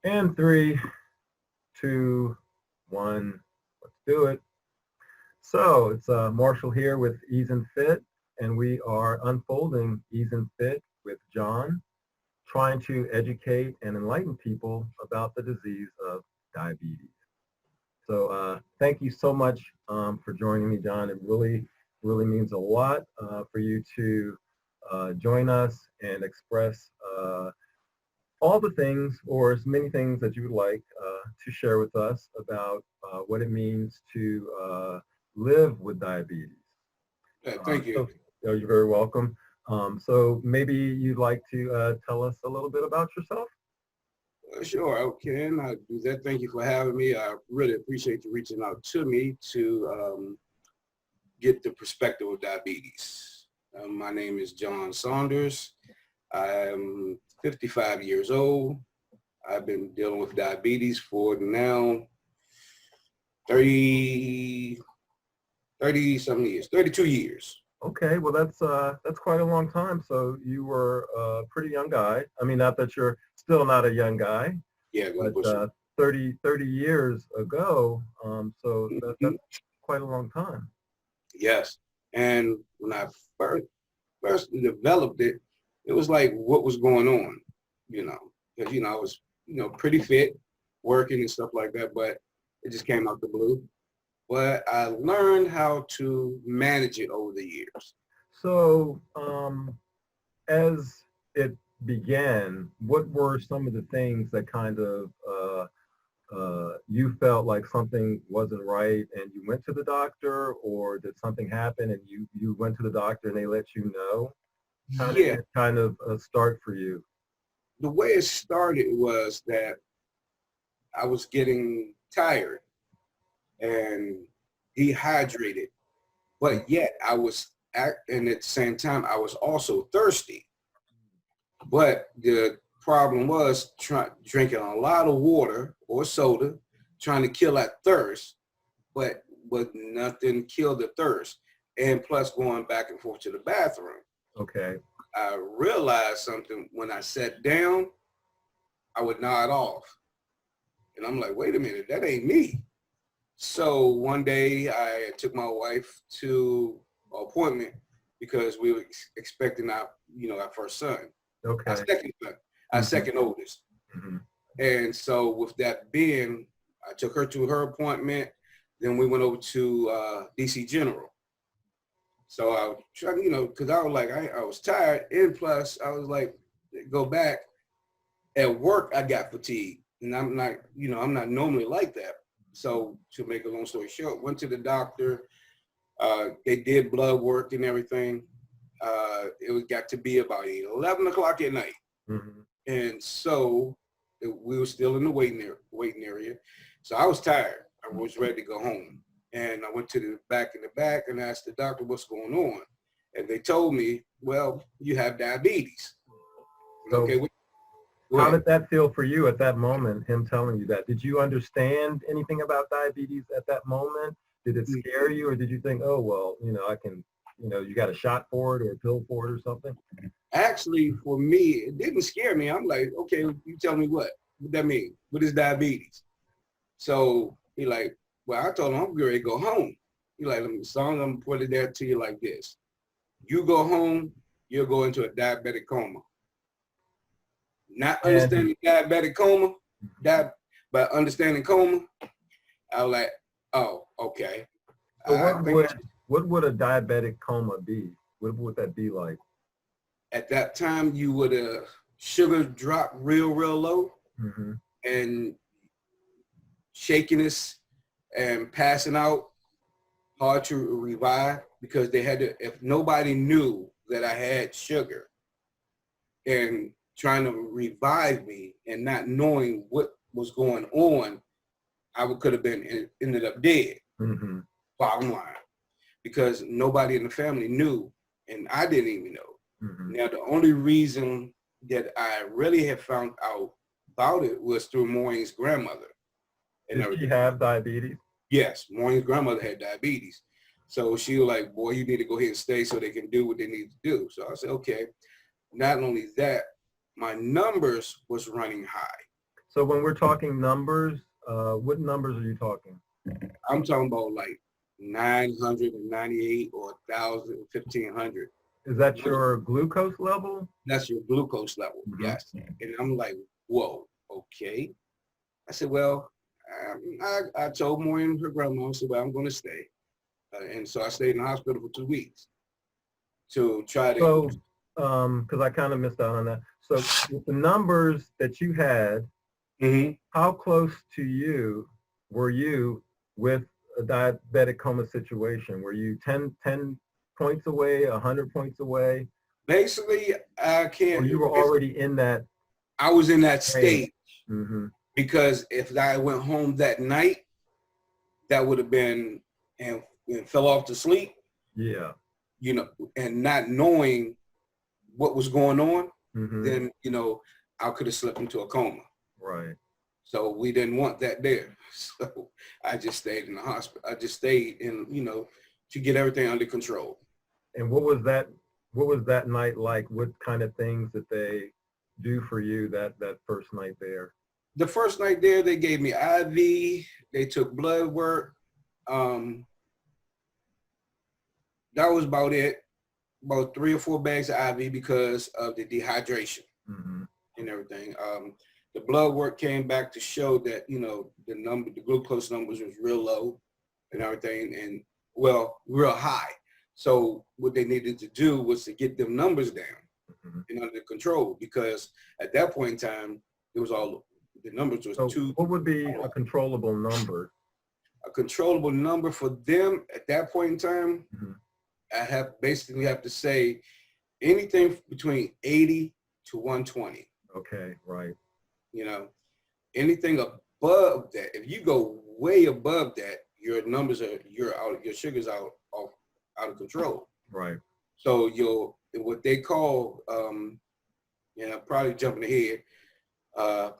And 3, 2, 1, let's do it. So it's Marshall here with eZenFit, and we are unfolding eZenFit with John, trying to educate and enlighten people about the disease of diabetes. So thank you so much for joining me, John. It really means a lot for you to join us and express all the things, or as many things that you would like to share with us about what it means to live with diabetes. Thank you. You're very welcome. So maybe you'd like to tell us a little bit about yourself? Sure, I can. I do that. Thank you for having me. I really appreciate you reaching out to me to get the perspective of diabetes. My name is Deacon Saunders. I'm 55 years old. I've been dealing with diabetes for now 30-something years, 32 years. Okay, well that's quite a long time. So you were a pretty young guy. I mean, not that you're still not a young guy, Yeah, but 30 years ago. So that's quite a long time. Yes, and when I first developed it, it was like, what was going on, because I was pretty fit, working and stuff like that, but it just came out the blue. But I learned how to manage it over the years. So as it began, what were some of the things that kind of you felt like something wasn't right and you went to the doctor, or did something happen and you went to the doctor and they let you know? How did it kind of start for you? The way it started was that I was getting tired and dehydrated, but yet and at the same time, I was also thirsty. But the problem was drinking a lot of water or soda, trying to kill that thirst, but nothing killed the thirst. And plus going back and forth to the bathroom. Okay. I realized something when I sat down, I would nod off. And I'm like, wait a minute, that ain't me. So one day I took my wife to an appointment because we were expecting our first son. Okay. Our second son, our second oldest. Mm-hmm. And so with that being, I took her to her appointment. Then we went over to DC General. So I was trying, because I was like, I was tired. And plus I was like, go back. At work, I got fatigued. And I'm not, I'm not normally like that. So to make a long story short, went to the doctor. They did blood work and everything. It got to be about 11 o'clock at night. Mm-hmm. And so we were still in the waiting area. So I was tired. I was ready to go home. And I went to the back and asked the doctor what's going on. And they told me, well, you have diabetes. So okay. How did that feel for you at that moment, him telling you that? Did you understand anything about diabetes at that moment? Did it scare you, or did you think, oh, well, I can, you got a shot for it or a pill for it or something? Actually, for me, it didn't scare me. I'm like, okay, you tell me what that mean? What is diabetes? So he like, well, I told him I'm ready to go home. He like, I'm gonna put it there to you like this. You go home, you'll go into a diabetic coma. Not understanding diabetic coma, but understanding coma, I was like, oh, okay. So what would a diabetic coma be? What would that be like? At that time, you would sugar drop real low, mm-hmm. and shakiness and passing out, hard to revive, because they had to, if nobody knew that I had sugar and trying to revive me and not knowing what was going on, I could have ended up dead. Mm-hmm. Bottom line, because nobody in the family knew, and I didn't even know. Mm-hmm. Now, the only reason that I really have found out about it was through Maureen's grandmother. Did she have diabetes? Yes, Maureen's grandmother had diabetes. So she was like, boy, you need to go ahead and stay so they can do what they need to do. So I said, okay. Not only that, my numbers was running high. So when we're talking numbers, what numbers are you talking? I'm talking about like 998 or 1,000, 1,500. Is that your glucose level? That's your glucose level, Mhm. yes. And I'm like, whoa, okay. I said, well, I told Maureen, her grandma, I said, well, I'm going to stay. And so I stayed in the hospital for 2 weeks to try to. So, because I kind of missed out on that. So with the numbers that you had, Mhm. how close to you were you with a diabetic coma situation? Were you 10 points away, 100 points away, Basically, I or can't. you were already in that I was in that range? state Mm-hmm. because if I went home that night, that would have been and fell off to sleep, Yeah. and not knowing what was going on, Mm-hmm. then, I could have slipped into a coma. Right. So we didn't want that there. So I just stayed in the hospital. I just stayed in, to get everything under control. And what was that? What was that night like? What kind of things did they do for you that first night there? The first night there, they gave me IV. They took blood work. That was about it. About 3 or 4 bags of IV because of the dehydration Mm-hmm. and everything. The blood work came back to show that, the glucose numbers was real low and everything, and real high. So what they needed to do was to get them numbers down Mm-hmm. and under control, because at that point in time, it was all, the numbers was So too. what would be a controllable number? A controllable number for them at that point in time, Mm-hmm. I basically have to say anything between 80 to 120. Okay, right. Anything above that, if you go way above that, your numbers your sugar's out of control. Right. So what they call, probably jumping ahead,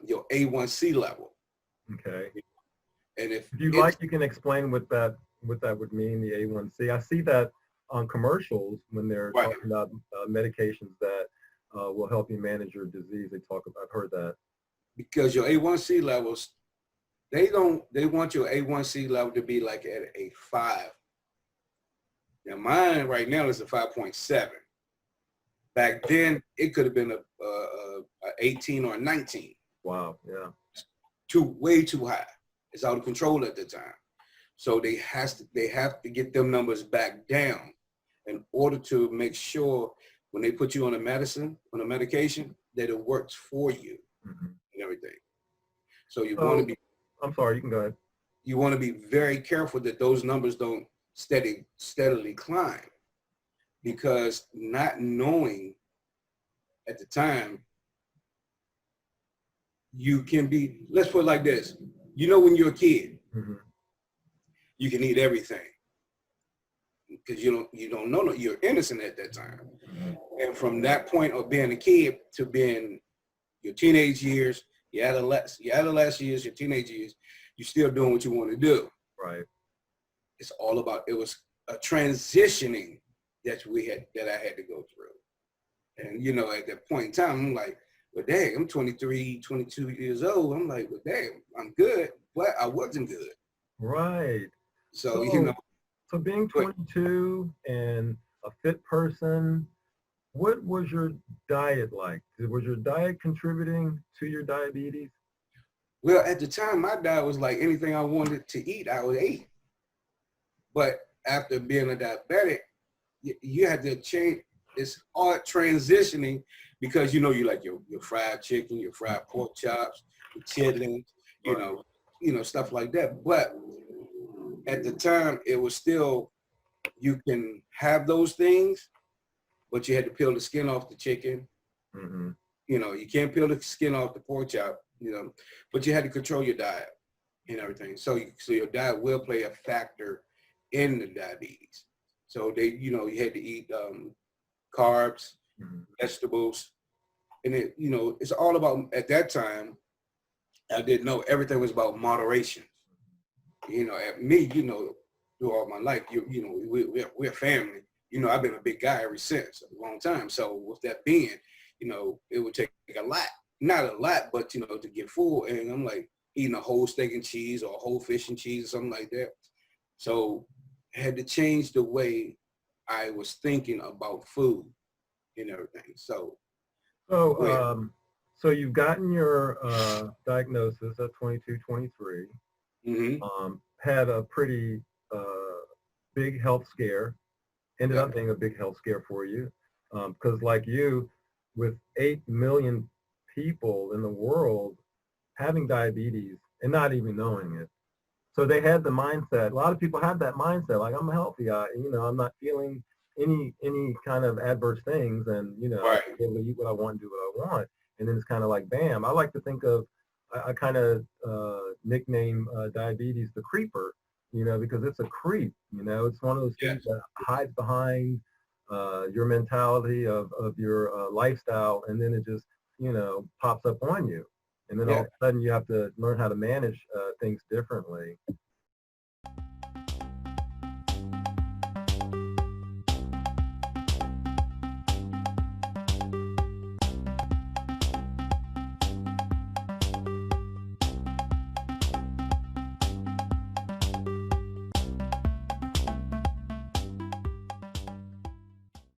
your A1C level. Okay. And if you like, you can explain what that would mean, the A1C. I see that on commercials when they're Right. talking about medications that will help you manage your disease. They talk about, I've heard that. Because your A1C levels, they want your A1C level to be like at a 5. Now mine right now is a 5.7. Back then it could have been a 18 or a 19. Wow. Yeah. Way too high. It's out of control at the time. So they have to get them numbers back down in order to make sure when they put you on a medication, that it works for you. Mm-hmm. And everything. So you want to be. I'm sorry. You can go ahead. You want to be very careful that those numbers don't steadily climb, because not knowing at the time, you can be. Let's put it like this. When you're a kid, Mm-hmm. you can eat everything because you don't know, you're innocent at that time. Mm-hmm. And from that point of being a kid to being your teenage years, your adolescent years, your teenage years, you're still doing what you want to do. Right. It's all about, it was a transitioning that I had to go through. And, at that point in time, I'm like, well, dang, I'm 23, 22 years old. I'm like, well, dang, I'm good, but I wasn't good. Right. So, So being 22 and a fit person, what was your diet like? Was your diet contributing to your diabetes? Well, at the time, my diet was like anything I wanted to eat, I would eat. But after being a diabetic, you had to change. It's hard transitioning because, you like your fried chicken, your fried pork chops, your chitlins, stuff like that. But at the time, it was still, you can have those things, but you had to peel the skin off the chicken. Mm-hmm. You can't peel the skin off the pork chop, but you had to control your diet and everything. So your diet will play a factor in the diabetes. So you had to eat carbs, Mm-hmm. vegetables, and it's all about, at that time, I didn't know, everything was about moderation. At me, through all my life, we're family. I've been a big guy ever since, a long time. So with that being, it would take a lot, not a lot, but, you know, to get full. And I'm like eating a whole steak and cheese or a whole fish and cheese or something like that. So I had to change the way I was thinking about food and everything. So, So you've gotten your diagnosis at 22, 23, mm-hmm. had a pretty big health scare, ended up being a big health scare for you, because like you, with 8 million people in the world having diabetes and not even knowing it. So they had the mindset. A lot of people have that mindset, like I'm healthy, I'm not feeling any kind of adverse things, and I Right. should be able to eat what I want and do what I want. And then it's kind of like, bam. I like to think of, I kind of nickname diabetes the creeper, because it's a creep. It's one of those things that hides behind your mentality of your lifestyle, and then it just pops up on you. And then all Yeah. of a sudden you have to learn how to manage things differently.